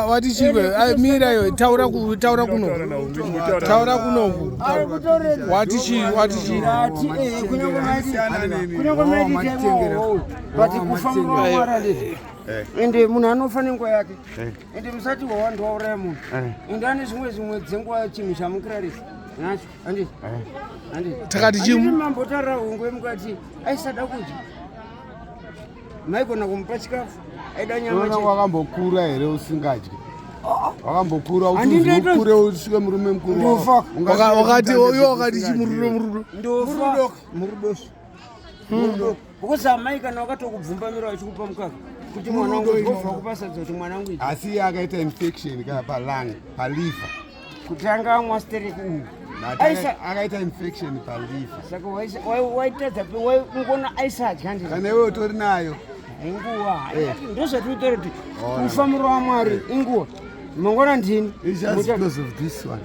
Wati chikwe, mira yo, taura kunoku. Taura kunoku. Wati chi. Bati kufamura mara ndi. Ende munhu anofanira nguva yake. Ende musati wawanda wauraya munhu. Ende ane zvimwe dzenguva chinhu chamukirarisa. Nacho, andi. Takati chimu. Mambotaura hungwe mukati aisada kudya. Maigona kumupa chikafu. Aida nyama chete. Wakambokura here usingadyi. Wakambokura ukure usvike murume mukuru. Ndofa. Wakati chimurudo. Ndofa. Murudo. Because mai kana wakatokubvumbamira uchikupa mukaka. Kuti mwana wangu ndobva kupasadza kuti mwana wangu. Asi akaita infection palung, paliver. Kutanga amwa sterek. Akaita infection paliver. Saka waitadza ngona aisadya ndizvo. Kana iwe utori nayo. Inguwa. Ndozvatiutori kuti ufamiro waMwari inguwa. Mangwana ndini? It's just because of this one.